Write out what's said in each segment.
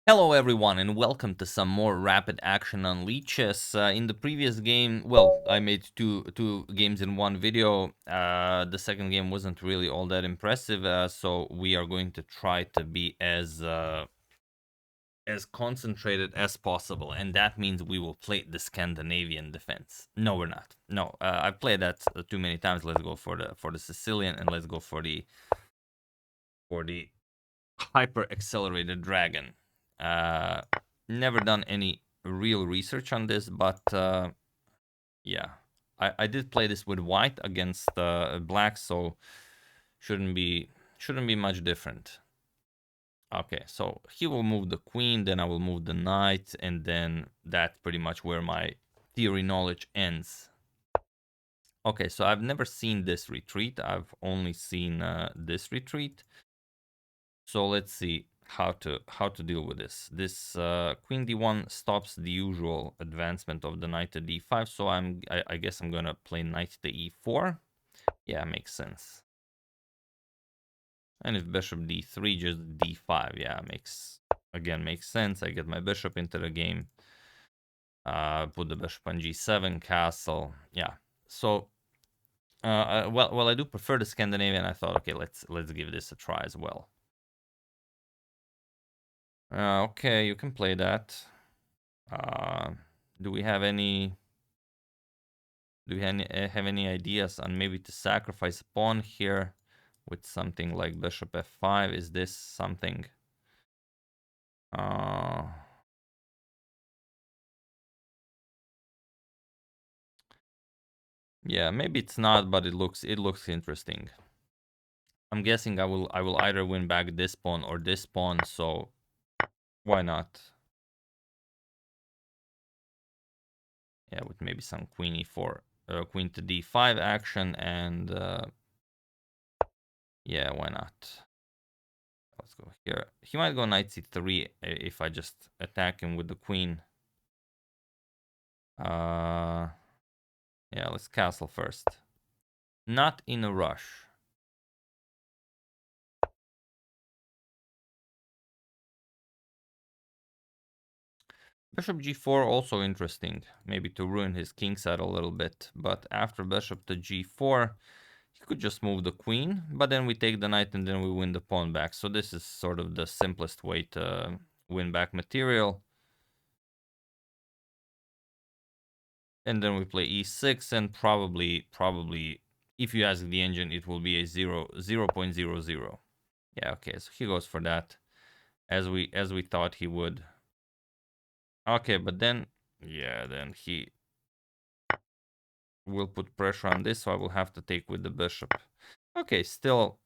Hello everyone and welcome to some more rapid action on leeches. In the previous game, well, I made two games in one video. The second game wasn't really all that impressive, so we are going to try to be as concentrated as possible, and that means we will play the Scandinavian defense. No, we're not. No, I've played that too many times. Let's go for the Sicilian, and let's go for the hyper accelerated dragon. Uh, Never done any real research on this, but yeah, I did play this with white against black, so shouldn't be much different. Okay, so he will move the queen, then I will move the knight, and then that's pretty much where my theory knowledge ends. Okay, so I've never seen this retreat. I've only seen this retreat. So let's see how to deal with this. This queen d1 stops the usual advancement of the knight to d5. So I guess I'm gonna play knight to e4. Yeah, makes sense. And if bishop d3, just d5. Yeah, makes sense. I get my bishop into the game. Put the bishop on g7, castle. Yeah. So well, I do prefer the Scandinavian. I thought, okay, let's give this a try as well. Okay, you can play that. Do we have any have any ideas on maybe to sacrifice a pawn here with something like bishop f5? Is this something? Yeah, maybe it's not, but it looks interesting. I'm guessing I will either win back this pawn or this pawn, so why not? Yeah, with maybe some queen e4, queen to d5 action, and yeah, why not? Let's go here. He might go knight c3 if I just attack him with the queen. Yeah, let's castle first. Not in a rush. Bishop g4 also interesting. Maybe to ruin his king side a little bit. But after bishop to g4, he could just move the queen. But then we take the knight and then we win the pawn back. So this is sort of the simplest way to win back material. And then we play e6, and probably, if you ask the engine, it will be a 0.00. Yeah, okay, so he goes for that, as we thought he would. Okay, but then, yeah, then he will put pressure on this, so I will have to take with the bishop. Okay, still,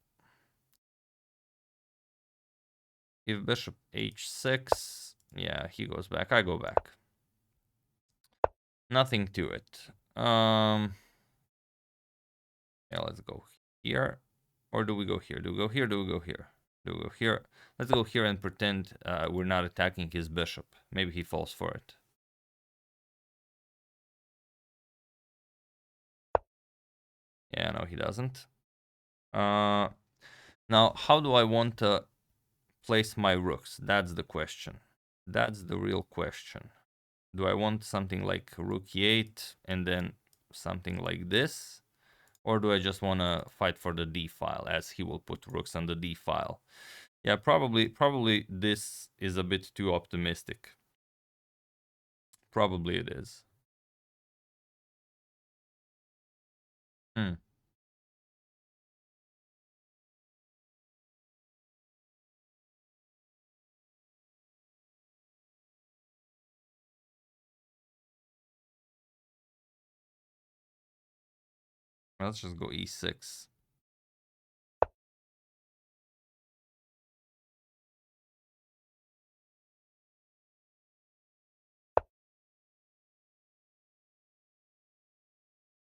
if bishop h6, yeah, he goes back, I go back. Nothing to it. Yeah, let's go here. Or do we go here? Do we go here? Do we go here? Do we go here? Let's go here and pretend we're not attacking his bishop. Maybe he falls for it. Yeah, no, he doesn't. Now, how do I want to place my rooks? That's the question. That's the real question. Do I want something like rook e8 and then something like this? Or do I just want to fight for the d file, as he will put rooks on the d file? Yeah, probably this is a bit too optimistic. Probably it is. Hmm. Let's just go e6.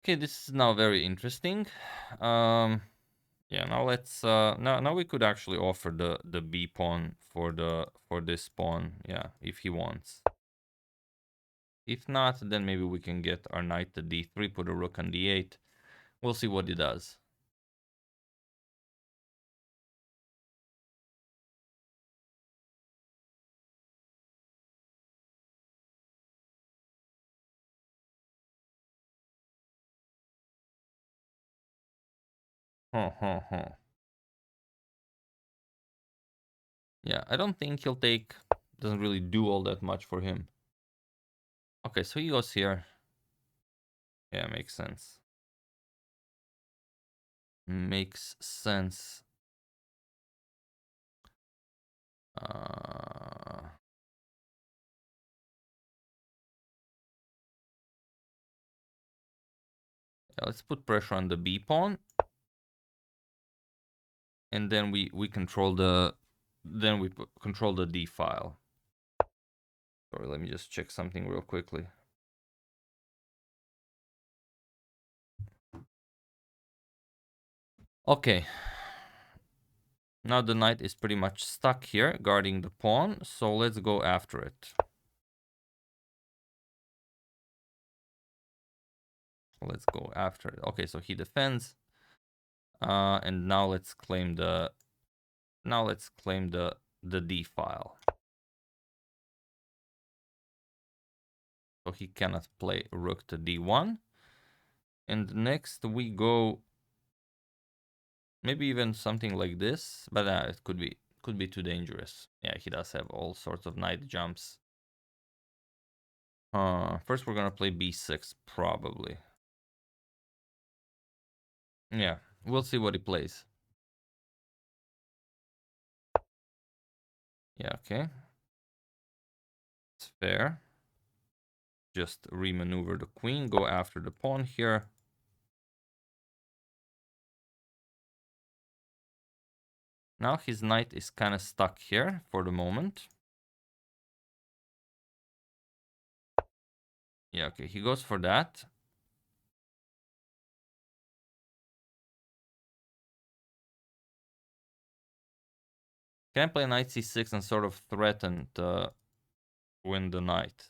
Okay, this is now very interesting. Yeah, now let's now we could actually offer the b pawn for this pawn, yeah, if he wants. If not, then maybe we can get our knight to d3, put a rook on d8. We'll see what he does. Huh, huh, huh. Yeah, I don't think he'll take... Doesn't really do all that much for him. Okay, so he goes here. Yeah, makes sense. Makes sense. Yeah, let's put pressure on the B pawn. And then we control the... Then we control the D file. Sorry, let me just check something real quickly. Okay. Now the knight is pretty much stuck here, guarding the pawn. So let's go after it. Let's go after it. Okay, so he defends. And now let's claim the... Now let's claim the D file. So he cannot play rook to D1. And next we go... Maybe even something like this, but it could be too dangerous. Yeah, he does have all sorts of knight jumps. First we're gonna play b6 probably. Yeah, we'll see what he plays. Yeah, okay. It's fair. Just remaneuver the queen, go after the pawn here. Now his knight is kind of stuck here for the moment. Yeah, okay, he goes for that. Can I play knight c6 and sort of threaten to win the knight?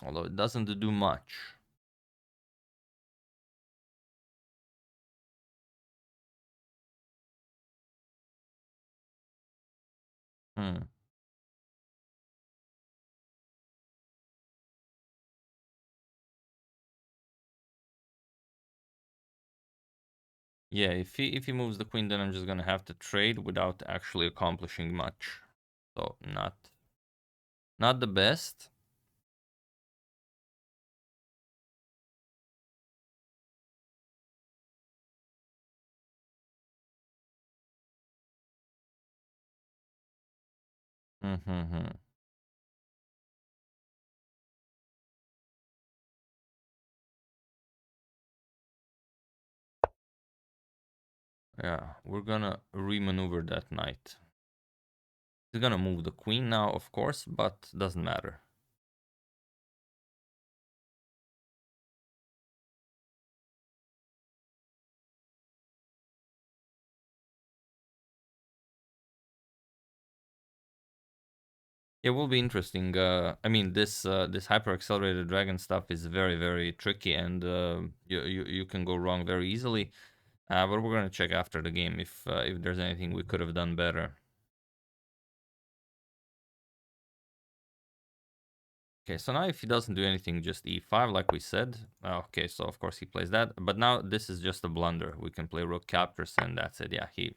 Although it doesn't do much. Hmm. Yeah, if he moves the queen, then I'm just gonna have to trade without actually accomplishing much. So not the best. Mm-hmm. Yeah, we're gonna remaneuver that knight. He's gonna move the queen now, of course, but doesn't matter. It will be interesting. I mean, this hyper accelerated dragon stuff is very, very tricky, and you can go wrong very easily. But we're gonna check after the game if there's anything we could have done better. Okay, so now if he doesn't do anything, just e5 like we said. Okay, so of course he plays that. But now this is just a blunder. We can play rook captures and that's it. Yeah, he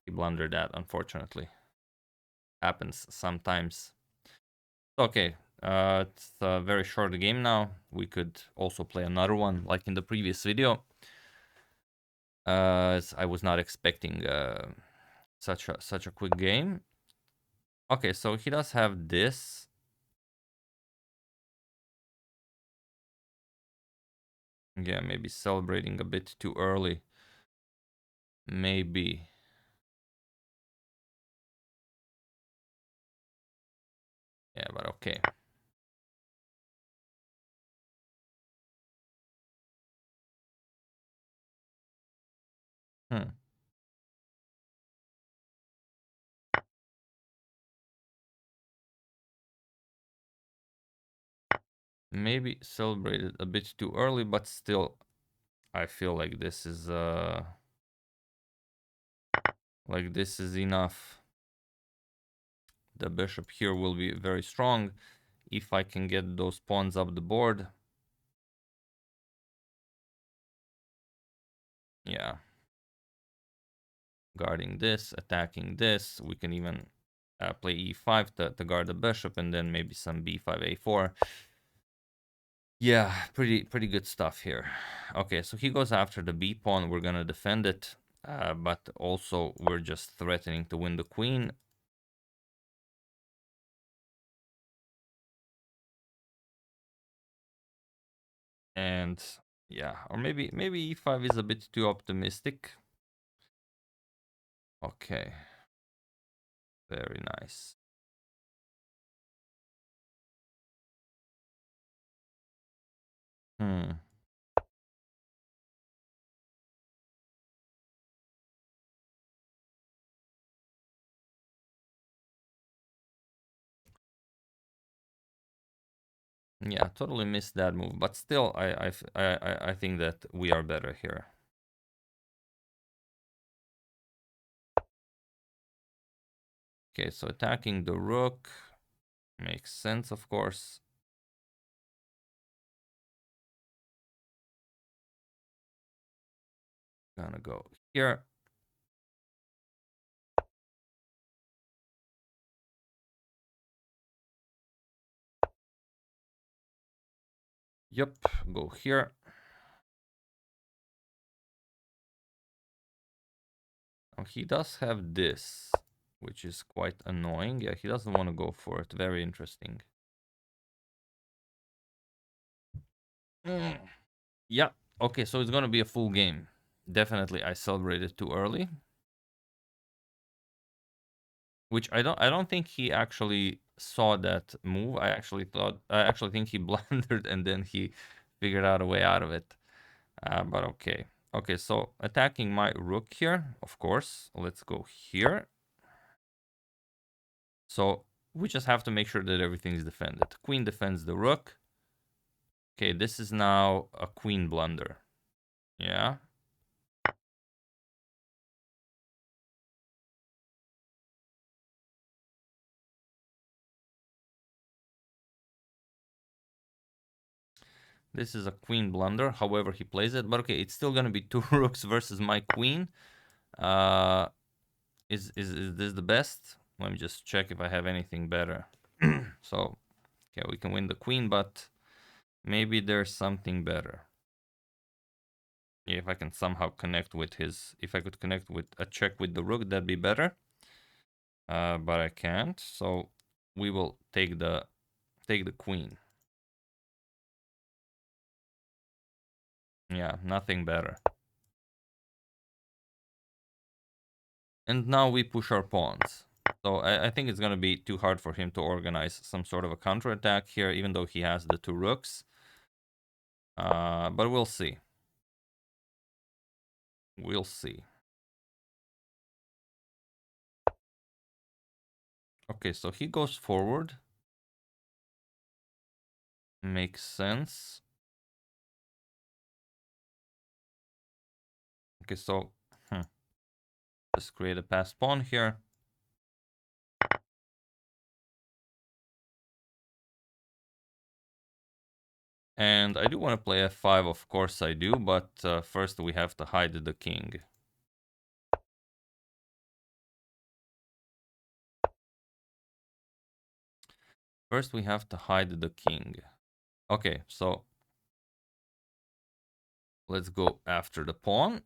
blundered that, unfortunately. Happens sometimes. Okay, it's a very short game now. We could also play another one like in the previous video. I was not expecting such a quick game. Okay, so he does have this. Yeah, maybe celebrating a bit too early. Maybe. Yeah, but okay. Hmm. Maybe celebrated a bit too early, but still, I feel like this is enough. The bishop here will be very strong if I can get those pawns up the board. Yeah. Guarding this, attacking this. We can even play e5 to guard the bishop, and then maybe some b5, a4. Yeah, pretty good stuff here. Okay, so he goes after the b pawn. We're gonna defend it, but also we're just threatening to win the queen. And yeah, or maybe e5 is a bit too optimistic. Okay, very nice. Yeah, totally missed that move, but still, I think that we are better here. Okay, so attacking the rook makes sense, of course. Gonna go here. Yep, go here. Oh, he does have this, which is quite annoying. Yeah, he doesn't want to go for it. Very interesting. Yeah. Okay, so it's gonna be a full game. Definitely, I celebrated too early, which I don't think he actually saw that move. I actually think he blundered and then he figured out a way out of it. But okay. Okay, so attacking my rook here, of course. Let's go here. So we just have to make sure that everything is defended. Queen defends the rook. Okay, this is now a queen blunder. Yeah. This is a queen blunder, however he plays it. But okay, it's still gonna be two rooks versus my queen. Uh, is this the best? Let me just check if I have anything better. So, okay, we can win the queen, but maybe there's something better. Yeah, if I can somehow connect with his, if I could connect with a check with the rook, that'd be better. But I can't, so we will take the queen. Yeah, nothing better. And now we push our pawns. So I think it's going to be too hard for him to organize some sort of a counterattack here, even though he has the two rooks. But we'll see. We'll see. Okay, so he goes forward. Makes sense. Okay, so just create a passed pawn here. And I do want to play f5, of course I do, but first we have to hide the king. First we have to hide the king. Okay, so let's go after the pawn.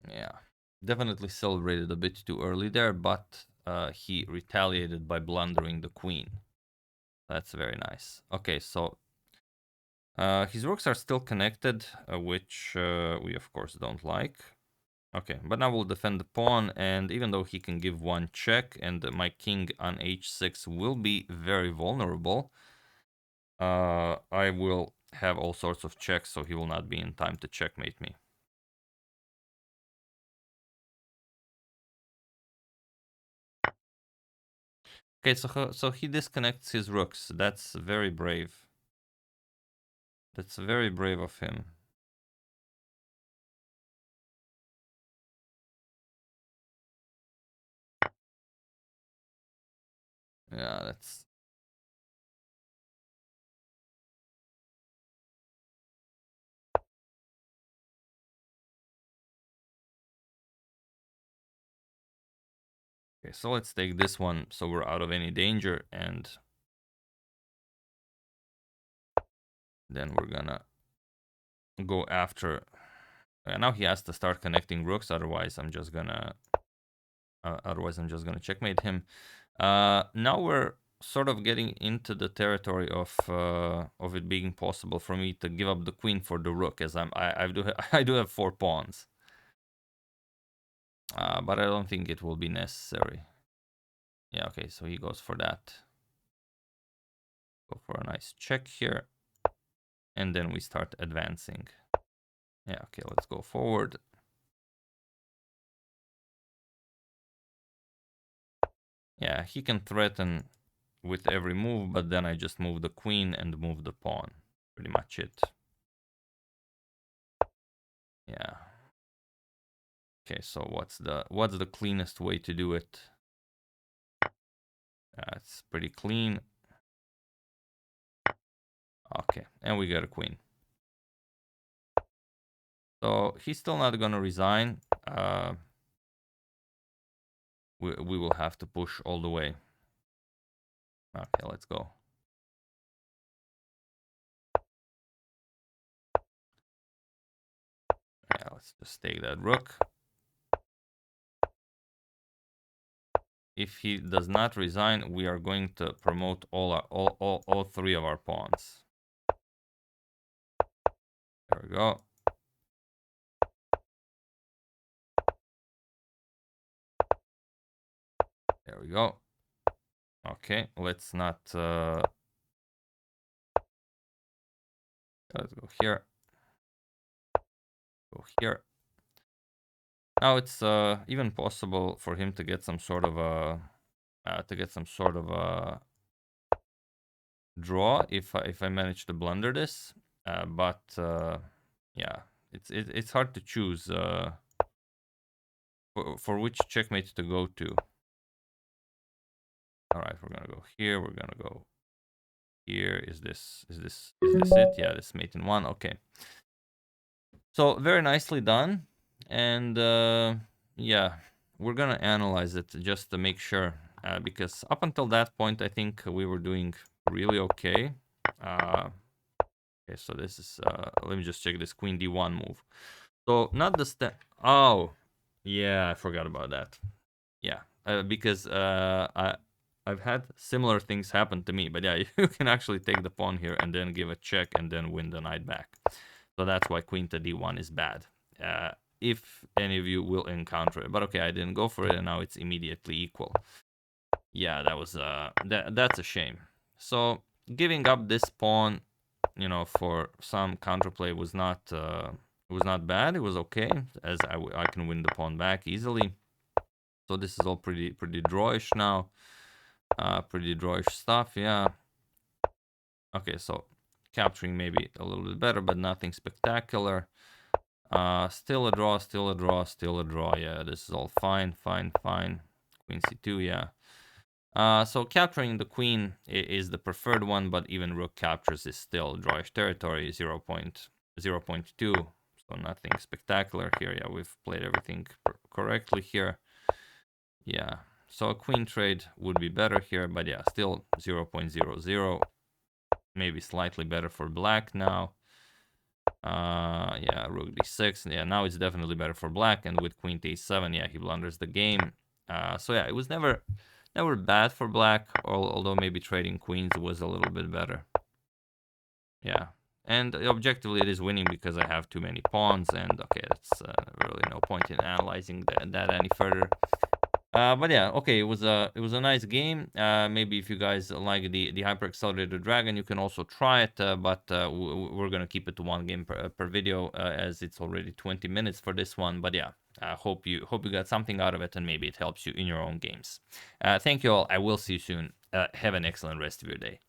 Yeah, definitely celebrated a bit too early there, but he retaliated by blundering the queen. That's very nice. Okay, so his rooks are still connected, which we of course don't like. Okay, but now we'll defend the pawn, and even though he can give one check, and my king on h6 will be very vulnerable, I will have all sorts of checks, so he will not be in time to checkmate me. Okay, so he disconnects his rooks. That's very brave. That's very brave of him. Yeah, that's... Okay, so let's take this one so we're out of any danger, and then we're gonna go after... now he has to start connecting rooks, otherwise I'm just gonna checkmate him. Now we're sort of getting into the territory of it being possible for me to give up the queen for the rook, as I do have 4 pawns. But I don't think it will be necessary. Yeah, okay, so he goes for that. Go for a nice check here. And then we start advancing. Yeah, okay, let's go forward. Yeah, he can threaten with every move, but then I just move the queen and move the pawn. Pretty much it. Yeah. Okay, so what's the cleanest way to do it? It's pretty clean. Okay, and we got a queen. So he's still not gonna resign. We will have to push all the way. Okay, let's go. Yeah, let's just take that rook. If he does not resign, we are going to promote all 3 of our pawns. There we go. There we go. Okay, let's not... let's go here. Go here. Now it's even possible for him to get some sort of a draw if I manage to blunder this. But yeah, it's hard to choose for which checkmate to go to. All right, we're gonna go here. We're gonna go here. Is this it? Yeah, this mate in 1. Okay. So very nicely done, and yeah, we're gonna analyze it just to make sure, because up until that point, I think we were doing really okay. Okay, so this is let me just check this queen d1 move. So not the oh, yeah, I forgot about that. Yeah, because I've had similar things happen to me, but yeah, you can actually take the pawn here and then give a check and then win the knight back. So that's why queen to d1 is bad. If any of you will encounter it. But okay, I didn't go for it, and now it's immediately equal. Yeah, that was that's a shame. So giving up this pawn, you know, for some counterplay was not bad. It was okay, as I can win the pawn back easily. So this is all pretty drawish now. Pretty drawish stuff, yeah. Okay, so capturing maybe a little bit better, but nothing spectacular. Still a draw, still a draw, still a draw. Yeah, this is all fine. Queen c2, yeah. So capturing the queen is the preferred one, but even rook captures is still drawish territory, 0.2. So nothing spectacular here. Yeah, we've played everything correctly here. Yeah, so a queen trade would be better here, but yeah, still 0.00. Maybe slightly better for black now. Yeah, rook d6. Yeah, now it's definitely better for black, and with queen to a7, yeah, he blunders the game. So yeah, it was never bad for black, although maybe trading queens was a little bit better. Yeah, and objectively it is winning because I have too many pawns, and okay, that's really no point in analyzing that any further. But yeah, okay, it was a nice game. Maybe if you guys like the hyper accelerated dragon, you can also try it. But we're gonna keep it to 1 game per video, as it's already 20 minutes for this one. But yeah, hope you got something out of it, and maybe it helps you in your own games. Thank you all. I will see you soon. Have an excellent rest of your day.